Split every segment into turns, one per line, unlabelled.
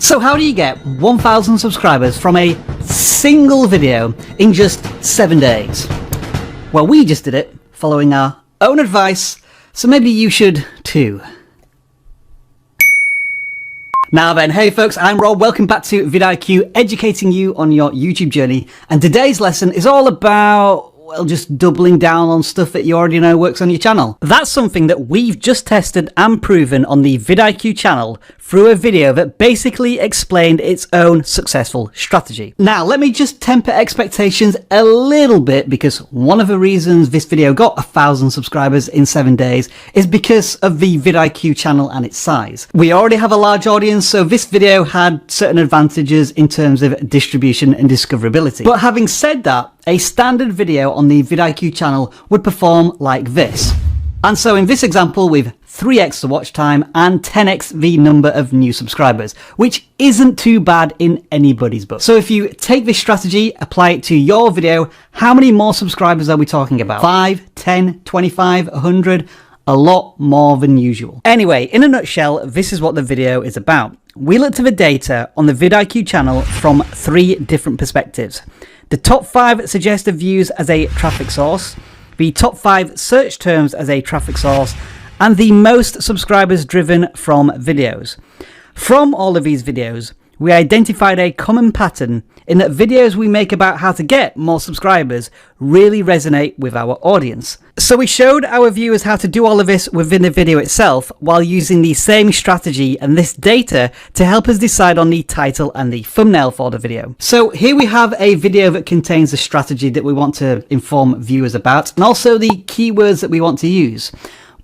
So how do you get 1,000 subscribers from a single video in just 7 days? Well, we just did it following our own advice, so maybe you should too. Now then, hey folks, I'm Rob, welcome back to Vidiq, educating you on your YouTube journey, and today's lesson is all about, well, just doubling down on stuff that you already know works on your channel. That's something that we've just tested and proven on the Vidiq channel through a video that basically explained its own successful strategy. Now, let me just temper expectations a little bit, because one of the reasons this video got 1,000 subscribers in 7 days is because of the Vidiq channel and its size. We already have a large audience, so this video had certain advantages in terms of distribution and discoverability. But having said that, a standard video on the Vidiq channel would perform like this. And so in this example, with 3x the watch time and 10x the number of new subscribers, which isn't too bad in anybody's book. So if you take this strategy, apply it to your video, how many more subscribers are we talking about? 5, 10, 25, 100? A lot more than usual. Anyway, in a nutshell, this is what the video is about. We looked at the data on the Vidiq channel from 3 different perspectives. The top 5 suggested views as a traffic source, the top 5 search terms as a traffic source, and the most subscribers driven from videos. From all of these videos, we identified a common pattern in that videos we make about how to get more subscribers really resonate with our audience. So we showed our viewers how to do all of this within the video itself, while using the same strategy and this data to help us decide on the title and the thumbnail for the video. So here we have a video that contains the strategy that we want to inform viewers about, and also the keywords that we want to use.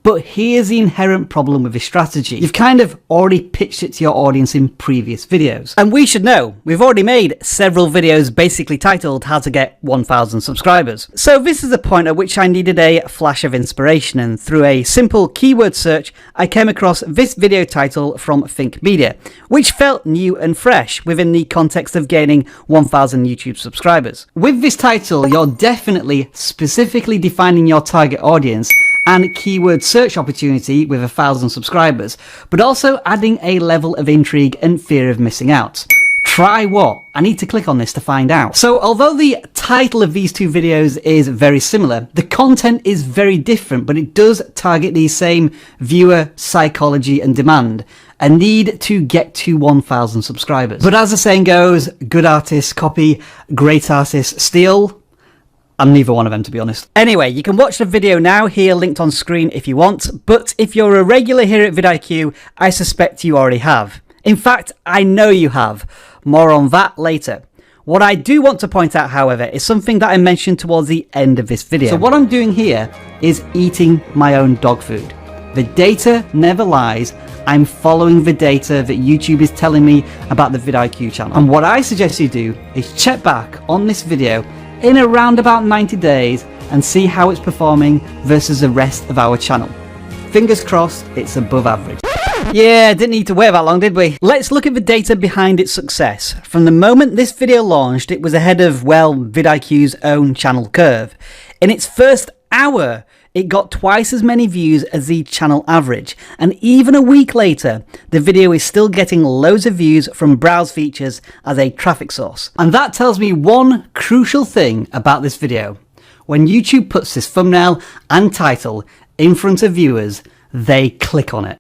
But here's the inherent problem with this strategy. You've kind of already pitched it to your audience in previous videos. And we should know, we've already made several videos basically titled how to get 1,000 subscribers. So this is the point at which I needed a flash of inspiration, and through a simple keyword search, I came across this video title from Think Media, which felt new and fresh within the context of gaining 1,000 YouTube subscribers. With this title, you're definitely specifically defining your target audience and keyword search opportunity with 1,000 subscribers, but also adding a level of intrigue and fear of missing out. Try what? I need to click on this to find out. So although the title of these 2 videos is very similar, the content is very different, but it does target the same viewer psychology and demand: a need to get to 1,000 subscribers. But as the saying goes, good artists copy, great artists steal. I'm neither one of them, to be honest. Anyway, you can watch the video now here linked on screen if you want, but if you're a regular here at Vidiq, I suspect you already have. In fact, I know you have. More on that later. What I do want to point out, however, is something that I mentioned towards the end of this video. So what I'm doing here is eating my own dog food. The data never lies. I'm following the data that YouTube is telling me about the Vidiq channel. And what I suggest you do is check back on this video in around about 90 days and see how it's performing versus the rest of our channel. Fingers crossed it's above average. Yeah, didn't need to wait that long, did we? Let's look at the data behind its success. From the moment this video launched, it was ahead of, well, Vidiq's own channel curve. In its first hour, it got twice as many views as the channel average, and even a week later, the video is still getting loads of views from browse features as a traffic source. And that tells me one crucial thing about this video. When YouTube puts this thumbnail and title in front of viewers, they click on it.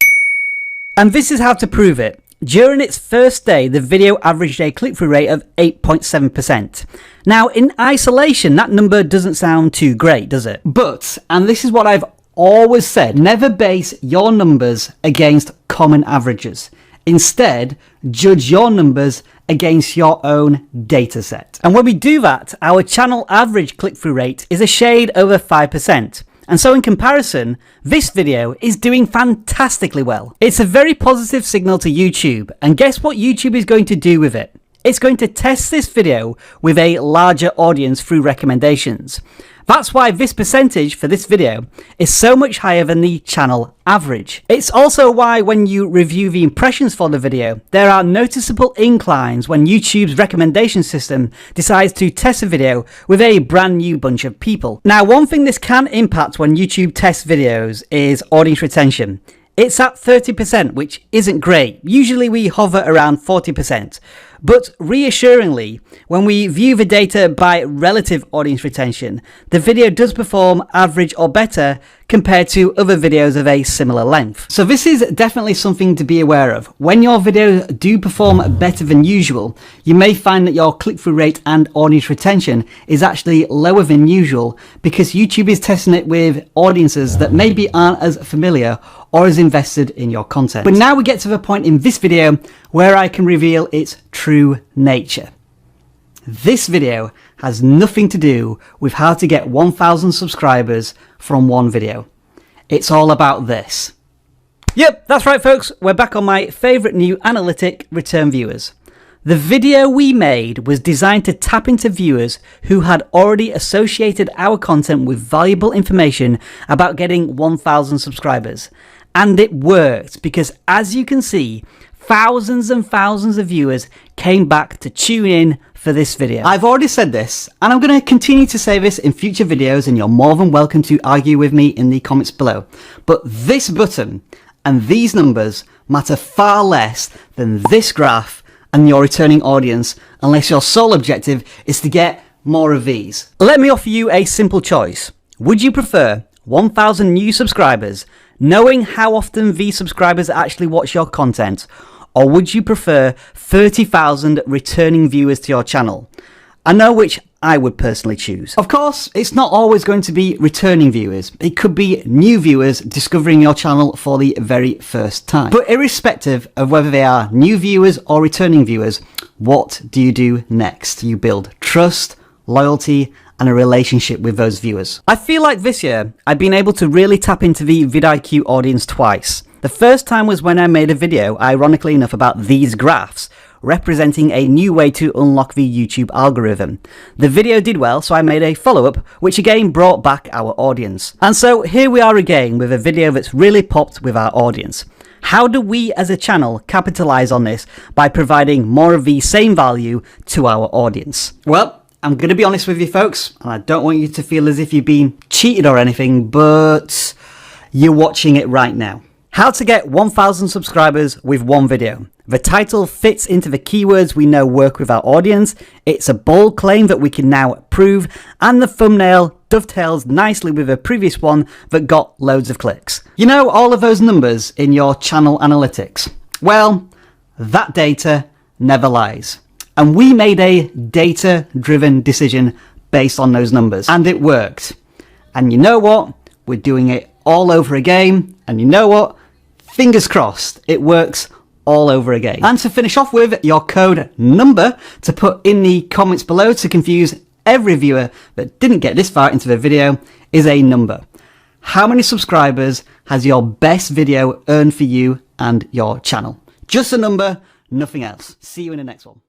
And this is how to prove it. During its first day, the video averaged a click-through rate of 8.7%. Now, in isolation, that number doesn't sound too great, does it? But, and this is what I've always said, never base your numbers against common averages. Instead, judge your numbers against your own data set. And when we do that, our channel average click-through rate is a shade over 5%. And so in comparison, this video is doing fantastically well. It's a very positive signal to YouTube, and guess what YouTube is going to do with it? It's going to test this video with a larger audience through recommendations. That's why this percentage for this video is so much higher than the channel average. It's also why when you review the impressions for the video, there are noticeable inclines when YouTube's recommendation system decides to test a video with a brand new bunch of people. Now, one thing this can impact when YouTube tests videos is audience retention. It's at 30%, which isn't great. Usually we hover around 40%. But reassuringly, when we view the data by relative audience retention, the video does perform average or better compared to other videos of a similar length. So this is definitely something to be aware of. When your videos do perform better than usual, you may find that your click-through rate and audience retention is actually lower than usual because YouTube is testing it with audiences that maybe aren't as familiar or as invested in your content. But now we get to the point in this video where I can reveal its true nature. This video has nothing to do with how to get 1,000 subscribers from one video. It's all about this. Yep, that's right folks, we're back on my favourite new analytic, return viewers. The video we made was designed to tap into viewers who had already associated our content with valuable information about getting 1,000 subscribers. And it worked because, as you can see, thousands and thousands of viewers came back to tune in for this video. I've already said this, and I'm going to continue to say this in future videos, and you're more than welcome to argue with me in the comments below. But this button and these numbers matter far less than this graph and your returning audience, unless your sole objective is to get more of these. Let me offer you a simple choice. Would you prefer 1,000 new subscribers, knowing how often these subscribers actually watch your content, or would you prefer 30,000 returning viewers to your channel? I know which I would personally choose. Of course, it's not always going to be returning viewers. It could be new viewers discovering your channel for the very first time. But irrespective of whether they are new viewers or returning viewers, what do you do next? You build trust, loyalty, and a relationship with those viewers. I feel like this year, I've been able to really tap into the vidIQ audience twice. The first time was when I made a video, ironically enough, about these graphs, representing a new way to unlock the YouTube algorithm. The video did well, so I made a follow-up, which again brought back our audience. And so here we are again with a video that's really popped with our audience. How do we as a channel capitalize on this by providing more of the same value to our audience? Well, I'm going to be honest with you folks, and I don't want you to feel as if you've been cheated or anything, but you're watching it right now. How to get 1,000 subscribers with one video. The title fits into the keywords we know work with our audience, it's a bold claim that we can now prove, and the thumbnail dovetails nicely with a previous one that got loads of clicks. You know all of those numbers in your channel analytics? Well, that data never lies. And we made a data-driven decision based on those numbers, and it worked. And you know what? We're doing it all over again, and you know what? Fingers crossed, it works all over again. And to finish off with, your code number to put in the comments below to confuse every viewer that didn't get this far into the video is a number. How many subscribers has your best video earned for you and your channel? Just a number, nothing else. See you in the next one.